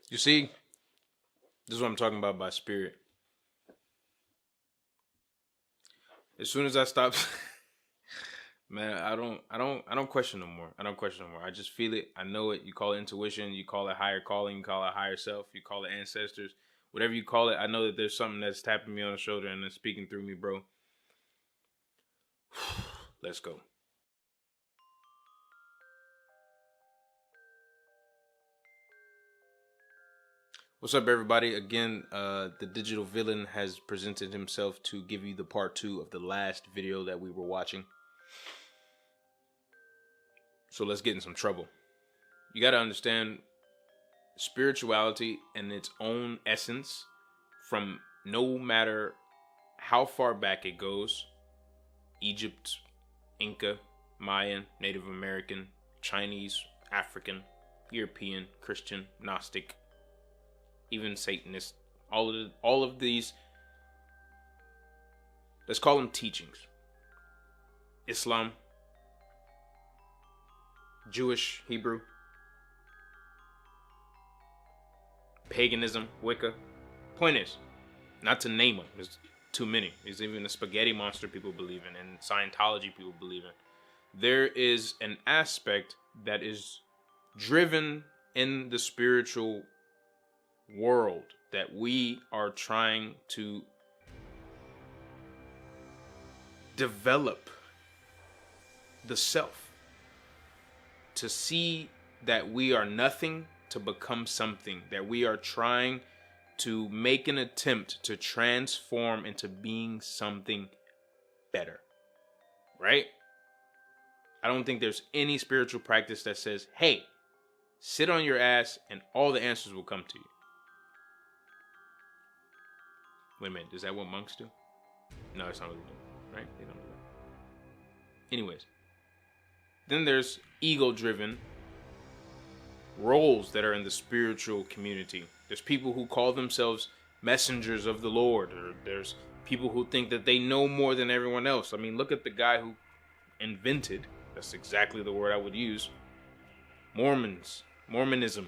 You see, this is what I'm talking about by spirit. As soon as I stop, man, I don't question no more. I don't question no more. I just feel it. I know it. You call it intuition. You call it higher calling. You call it higher self. You call it ancestors. Whatever you call it, I know that there's something that's tapping me on the shoulder and it's speaking through me, bro. Let's go. What's up, everybody? Again, the digital villain has presented himself to give you the part 2 of the last video that we were watching. So let's get in some trouble. You got to understand spirituality in its own essence, from no matter how far back it goes, Egypt, Inca, Mayan, Native American, Chinese, African, European, Christian, Gnostic, even Satanist, all of these, let's call them teachings. Islam, Jewish, Hebrew, paganism, Wicca. Point is, not to name them, there's too many. There's even a spaghetti monster people believe in, and Scientology people believe in. There is an aspect that is driven in the spiritual world that we are trying to develop the self, to see that we are nothing to become something, that we are trying to make an attempt to transform into being something better, right? I don't think there's any spiritual practice that says, hey, sit on your ass and all the answers will come to you. Wait a minute, is that what monks do? No, it's not what they do, right? They don't do that. Anyways, then there's ego-driven roles that are in the spiritual community. There's people who call themselves messengers of the Lord, or there's people who think that they know more than everyone else. I mean, look at the guy who invented, that's exactly the word I would use, Mormonism.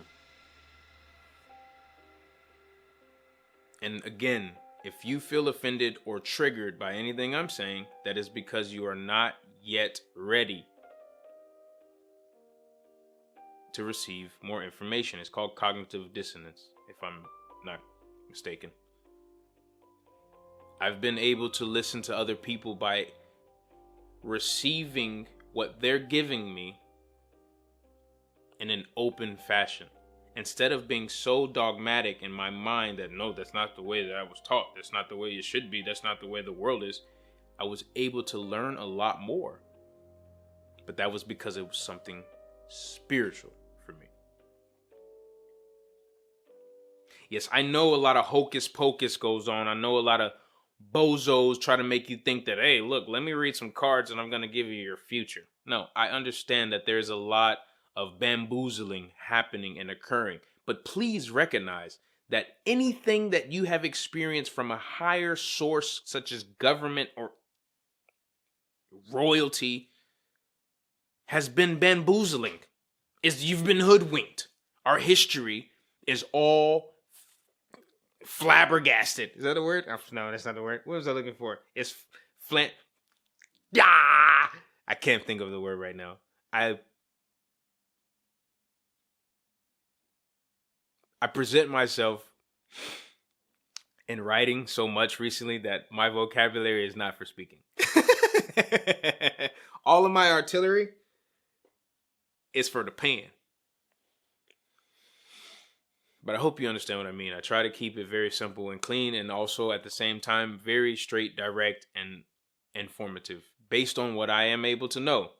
And again, if you feel offended or triggered by anything I'm saying, that is because you are not yet ready to receive more information. It's called cognitive dissonance, if I'm not mistaken. I've been able to listen to other people by receiving what they're giving me in an open fashion. Instead of being so dogmatic in my mind that, no, that's not the way that I was taught. That's not the way it should be. That's not the way the world is. I was able to learn a lot more. But that was because it was something spiritual for me. Yes, I know a lot of hocus pocus goes on. I know a lot of bozos try to make you think that, hey, look, let me read some cards and I'm going to give you your future. No, I understand that there's a lot of bamboozling happening and occurring. But please recognize that anything that you have experienced from a higher source, such as government or royalty, has been bamboozling. You've been hoodwinked. Our history is all flabbergasted. Is that a word? No, that's not the word. What was I looking for? It's flint. Ah! I can't think of the word right now. I present myself in writing so much recently that my vocabulary is not for speaking. All of my artillery is for the pen. But I hope you understand what I mean. I try to keep it very simple and clean, and also at the same time very straight, direct, and informative, based on what I am able to know.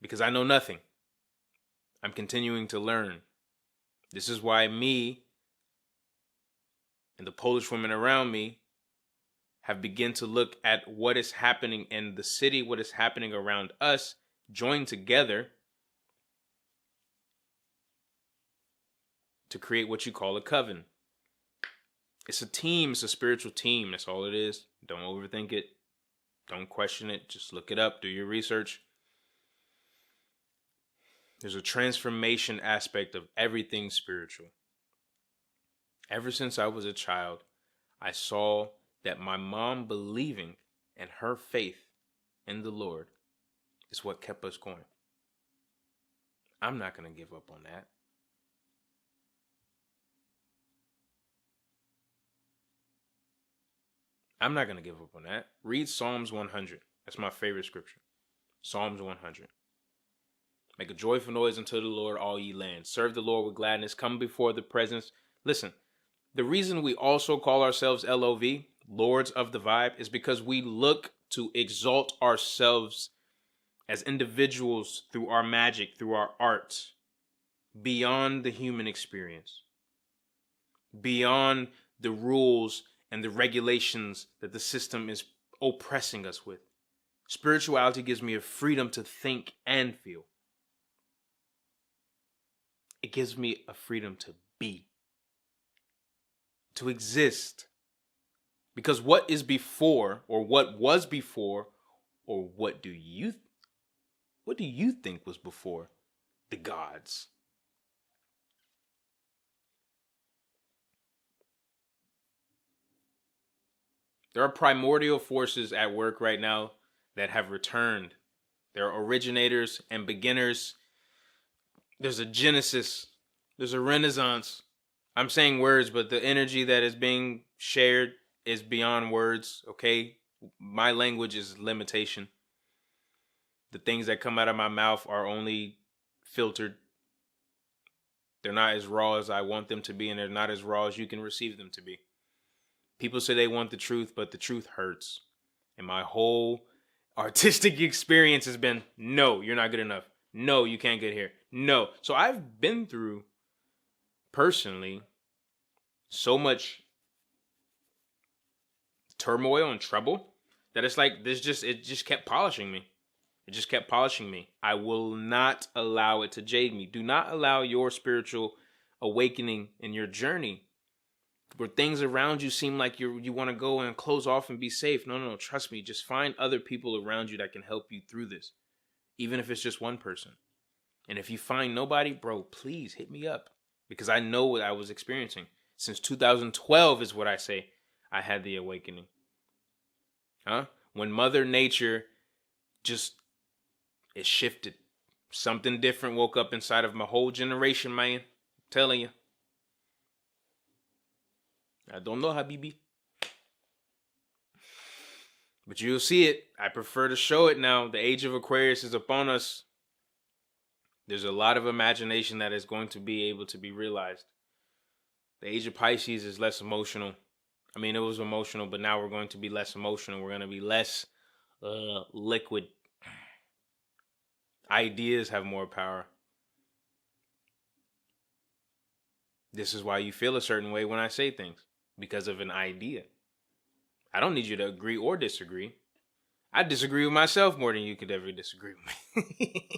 Because I know nothing. I'm continuing to learn. This is why me and the Polish women around me have begun to look at what is happening in the city, what is happening around us, join together to create what you call a coven. It's a team. It's a spiritual team. That's all it is. Don't overthink it. Don't question it. Just look it up. Do your research. There's a transformation aspect of everything spiritual. Ever since I was a child, I saw that my mom believing and her faith in the Lord is what kept us going. I'm not going to give up on that. I'm not going to give up on that. Read Psalms 100. That's my favorite scripture. Psalms 100. Make a joyful noise unto the Lord, all ye lands. Serve the Lord with gladness. Come before the presence. Listen, the reason we also call ourselves LOV, Lords of the Vibe, is because we look to exalt ourselves as individuals through our magic, through our art, beyond the human experience, beyond the rules and the regulations that the system is oppressing us with. Spirituality gives me a freedom to think and feel. It gives me a freedom to be, to exist. Because what is before, or what was before, or what do you think was before the gods? There are primordial forces at work right now that have returned. There are originators and beginners. There's a genesis. There's a renaissance. I'm saying words, but the energy that is being shared is beyond words, okay? My language is limitation. The things that come out of my mouth are only filtered. They're not as raw as I want them to be, and they're not as raw as you can receive them to be. People say they want the truth, but the truth hurts. And my whole artistic experience has been, no, you're not good enough. No, you can't get here. No. So I've been through, personally, so much turmoil and trouble that it's like it just kept polishing me. It just kept polishing me. I will not allow it to jade me. Do not allow your spiritual awakening in your journey where things around you seem like you want to go and close off and be safe. No. Trust me. Just find other people around you that can help you through this, even if it's just one person. And if you find nobody, bro, please hit me up, because I know what I was experiencing. Since 2012 is what I say I had the awakening. When Mother Nature it shifted. Something different woke up inside of my whole generation, man. I'm telling you. I don't know, Habibi. But you'll see it. I prefer to show it now. The age of Aquarius is upon us. There's a lot of imagination that is going to be able to be realized. The age of Pisces is less emotional. I mean, it was emotional, but now we're going to be less emotional. We're going to be less liquid. Ideas have more power. This is why you feel a certain way when I say things, because of an idea. I don't need you to agree or disagree. I disagree with myself more than you could ever disagree with me.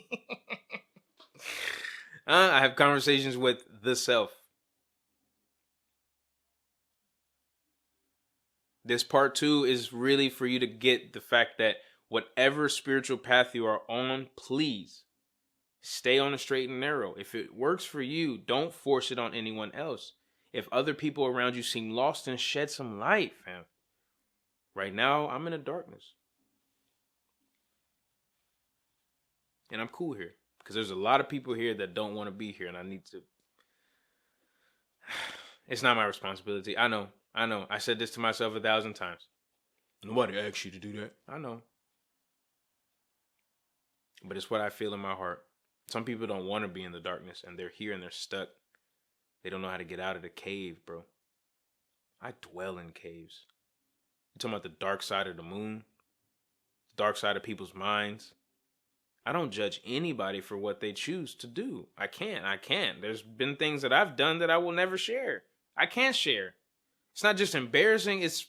I have conversations with the self. This part 2 is really for you to get the fact that whatever spiritual path you are on, please stay on the straight and narrow. If it works for you, don't force it on anyone else. If other people around you seem lost, then shed some light, fam. Right now, I'm in the darkness. And I'm cool here, because there's a lot of people here that don't want to be here, and I need to... It's not my responsibility. I know. I said this to myself 1,000 times. Nobody asked you to do that. I know. But it's what I feel in my heart. Some people don't want to be in the darkness, and they're here and they're stuck. They don't know how to get out of the cave, bro. I dwell in caves. You're talking about the dark side of the moon, the dark side of people's minds. I don't judge anybody for what they choose to do. I can't. There's been things that I've done that I will never share. I can't share. It's not just embarrassing, it's...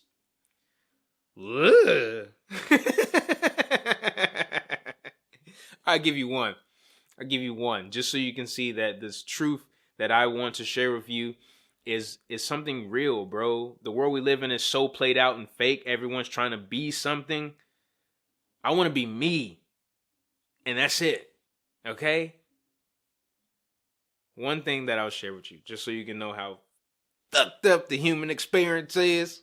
I'll give you one. Just so you can see that this truth that I want to share with you is something real, bro. The world we live in is so played out and fake. Everyone's trying to be something. I want to be me. And that's it. Okay? one thing that I'll share with you, just so you can know how fucked up the human experience is.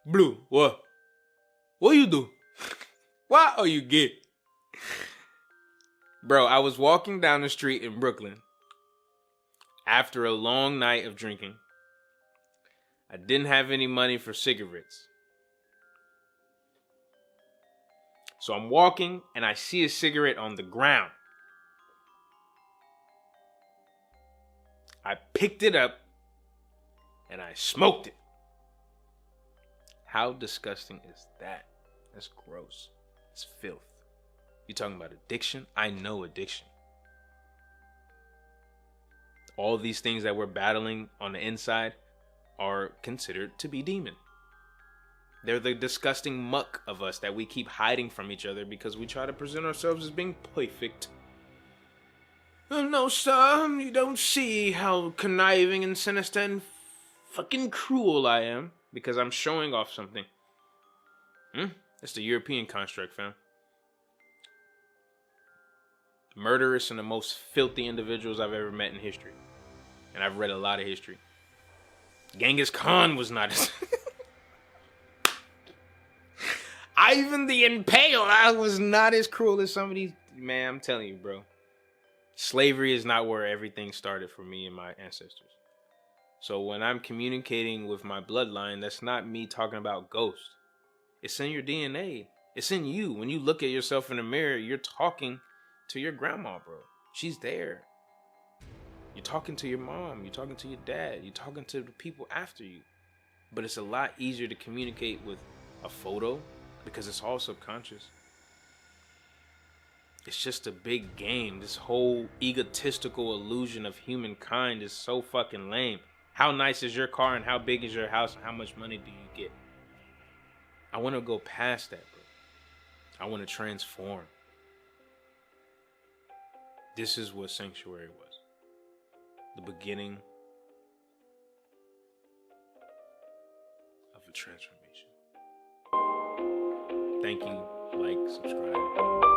Blue, what? What you do? Why are you gay? Bro, I was walking down the street in Brooklyn after a long night of drinking. I didn't have any money for cigarettes. So I'm walking and I see a cigarette on the ground. I picked it up and I smoked it. How disgusting is that? That's gross. It's filth. You talking about addiction? I know addiction. All these things that we're battling on the inside are considered to be demon. They're the disgusting muck of us that we keep hiding from each other because we try to present ourselves as being perfect. Oh, no, sir, you don't see how conniving and sinister and fucking cruel I am because I'm showing off something. It's the European construct, fam. Murderous and the most filthy individuals I've ever met in history. And I've read a lot of history. Genghis Khan was not as... Ivan the Impaler was not as cruel as some of these... Man, I'm telling you, bro. Slavery is not where everything started for me and my ancestors. So when I'm communicating with my bloodline, that's not me talking about ghosts. It's in your DNA. It's in you. When you look at yourself in the mirror, you're talking to your grandma, bro. She's there. You're talking to your mom. You're talking to your dad. You're talking to the people after you. But it's a lot easier to communicate with a photo because it's all subconscious. It's just a big game. This whole egotistical illusion of humankind is so fucking lame. How nice is your car and how big is your house and how much money do you get? I want to go past that, bro. I want to transform. This is what Sanctuary was. The beginning of a transformation. Thank you. Like, subscribe.